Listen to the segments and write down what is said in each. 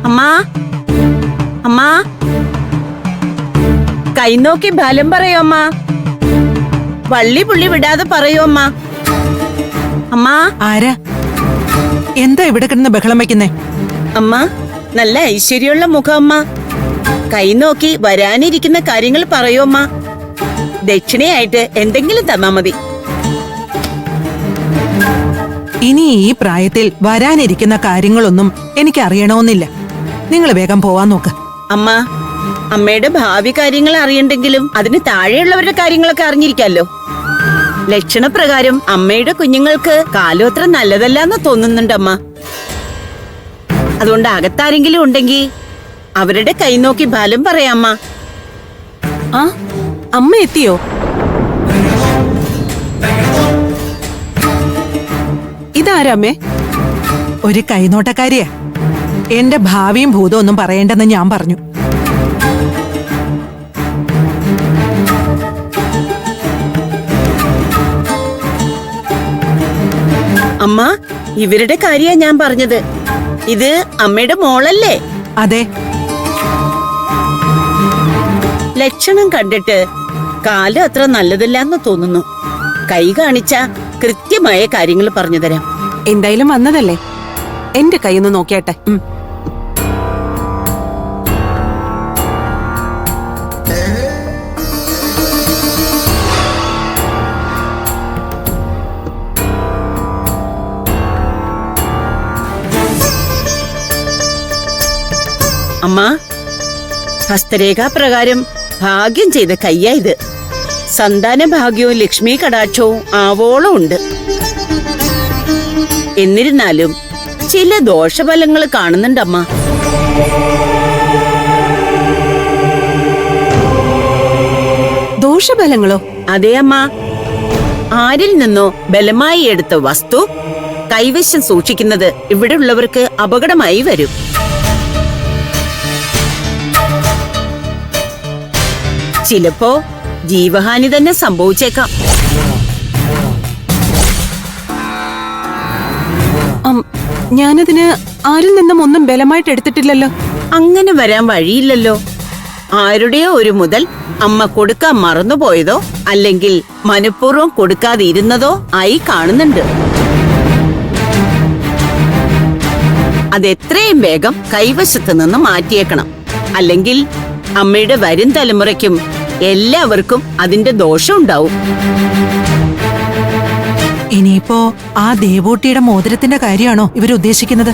അമ്മാ അമ്മാ കൈ നോക്കി ഫലം പറയോ അമ്മ. വള്ളി പുള്ളി വിടാതെ പറയോ അമ്മ. അമ്മാ ആരാ? എന്താ ഇവിടെ കിടന്ന് ബഹളം വയ്ക്കുന്നേ? അമ്മ നല്ല ഐശ്വര്യമുള്ള മുഖം അമ്മ. കൈ നോക്കി വരാനിരിക്കുന്ന കാര്യങ്ങൾ പറയോ അമ്മ. ദക്ഷിണയായിട്ട് എന്തെങ്കിലും തന്നാ മതി. ഇനി ഈ പ്രായത്തിൽ വരാനിരിക്കുന്ന കാര്യങ്ങളൊന്നും എനിക്ക് അറിയണമെന്നില്ല. നിങ്ങൾ വേഗം പോവാൻ നോക്ക്. അമ്മ അമ്മയുടെ ഭാവി കാര്യങ്ങൾ അറിയണ്ടെങ്കിലും അതിന് താഴെയുള്ളവരുടെ കാര്യങ്ങളൊക്കെ അറിഞ്ഞിരിക്കാലോ. ലക്ഷണപ്രകാരം അമ്മയുടെ കുഞ്ഞുങ്ങൾക്ക് കാലം അത്ര നല്ലതല്ലാന്ന് തോന്നുന്നുണ്ട് അമ്മ. അതുകൊണ്ട് അകത്താരെങ്കിലും ഉണ്ടെങ്കിൽ അവരുടെ കൈ നോക്കി ഫലം പറയാമ്മ. ആ അമ്മ എത്തിയോ? ഇതാരാമേ? ഒരു കൈനോട്ടക്കാരിയാ. എന്റെ ഭാവിയും ഭൂതവും ഒന്നും പറയേണ്ടെന്ന് ഞാൻ പറഞ്ഞു. അമ്മ ഇവരുടെ കാര്യാ ഞാൻ പറഞ്ഞത്. ഇത് അമ്മയുടെ മോളല്ലേ? അതെ. ലക്ഷണം കണ്ടിട്ട് കാലം അത്ര നല്ലതല്ലാന്ന് തോന്നുന്നു. കൈ കാണിച്ച കൃത്യമായ കാര്യങ്ങൾ പറഞ്ഞു തരാം. എന്തായാലും വന്നതല്ലേ, എന്റെ കൈയൊന്ന് നോക്കിയാട്ടെ. അമ്മ ഹസ്തരേഖാ പ്രകാരം ഭാഗ്യം ചെയ്ത കയ്യാ ഇത്. സന്താന ഭാഗ്യവും ലക്ഷ്മി കടാക്ഷവും ആവോളം ഉണ്ട്. എന്നിരുന്നാലും ചില ദോഷഫലങ്ങൾ കാണുന്നുണ്ടമ്മ. ദോഷഫലങ്ങളോ? അതേ അമ്മ. ആരിൽ നിന്നോ ബലമായി എടുത്ത വസ്തു കൈവശം സൂക്ഷിക്കുന്നത് ഇവിടെ ഉള്ളവർക്ക് അപകടമായി വരും. ചിലപ്പോ ജീവഹാനി തന്നെ സംഭവിച്ചേക്കാം. ഞാനതിന് ആരിൽ നിന്നും ഒന്നും ബലമായിട്ട് എടുത്തിട്ടില്ലല്ലോ. അങ്ങനെ വരാൻ വഴിയില്ലല്ലോ. ആരുടെയോ ഒരു മുതൽ അമ്മ കൊടുക്കാൻ മറന്നുപോയതോ അല്ലെങ്കിൽ മനഃപൂർവ്വം കൊടുക്കാതെ ഇരുന്നതോ ആയി കാണുന്നുണ്ട്. അതെത്രയും വേഗം കൈവശത്ത് നിന്ന് മാറ്റിയേക്കണം. അല്ലെങ്കിൽ അമ്മയുടെ വരും തലമുറയ്ക്കും എല്ലാവർക്കും അതിന്റെ ദോഷം ഉണ്ടാവും. ഇനിയിപ്പോ ആ ദേവൂട്ടിയുടെ മോതിരത്തിന്റെ കാര്യമാണോ ഇവരുദ്ദേശിക്കുന്നത്?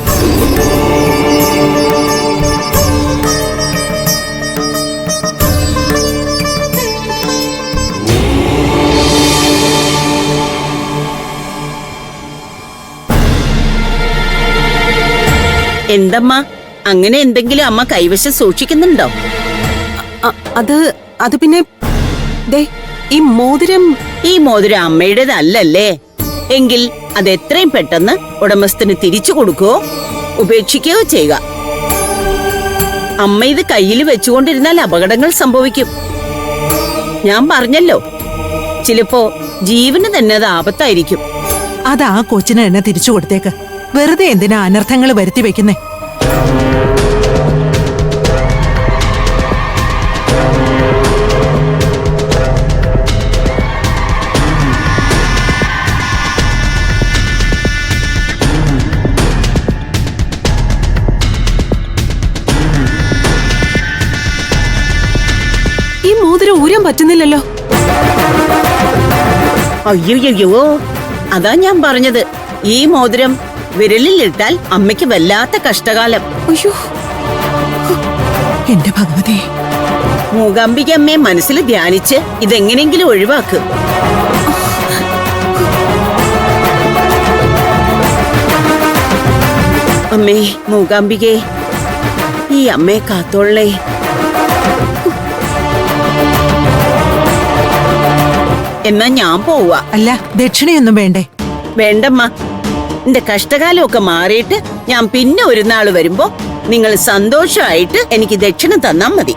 എന്തമ്മ, അങ്ങനെ എന്തെങ്കിലും അമ്മ കൈവശം സൂക്ഷിക്കുന്നുണ്ടോ? അത് പിന്നെ ദേ, ഈ മോതിരം അമ്മയുടേതല്ലേ? എങ്കിൽ അത് എത്രയും പെട്ടെന്ന് ഉടമസ്ഥന് തിരിച്ചു കൊടുക്കുകയോ ഉപേക്ഷിക്കുകയോ ചെയ്യുക. അമ്മ ഇത് കയ്യിൽ വെച്ചുകൊണ്ടിരുന്നാൽ അപകടങ്ങൾ സംഭവിക്കും. ഞാൻ പറഞ്ഞല്ലോ, ചിലപ്പോ ജീവന് തന്നെ അത് ആപത്തായിരിക്കും. അത് ആ കൊച്ചിന് എന്നെ തിരിച്ചു കൊടുത്തേക്ക്. വെറുതെ എന്തിനാ അനർത്ഥങ്ങൾ വരുത്തി വെക്കുന്നേ? ഈ മോതിരം ഊരാൻ പറ്റുന്നില്ലല്ലോ. അയ്യോ, അതാ ഞാൻ പറഞ്ഞത്. ഈ മോതിരം വിരലിലിട്ടാൽ അമ്മയ്ക്ക് വല്ലാത്ത കഷ്ടകാലം. അയ്യോ, എന്റെ ഭഗവതി. മൂകാംബിക അമ്മയെ മനസ്സിൽ ധ്യാനിച്ച് ഇതെങ്ങനെങ്കിലും ഒഴിവാക്ക്. അമ്മേ മൂകാംബികേ, ഈ അമ്മയെ കാത്തോളേ. എന്നാ ഞാൻ പോവാ. അല്ല, ദക്ഷിണയൊന്നും വേണ്ടേ? വേണ്ടമ്മ. എന്റെ കഷ്ടകാലമൊക്കെ മാറിയിട്ട് ഞാൻ പിന്നെ ഒരു നാള് വരുമ്പോ നിങ്ങൾ സന്തോഷമായിട്ട് എനിക്ക് ദക്ഷിണ തന്നാ മതി.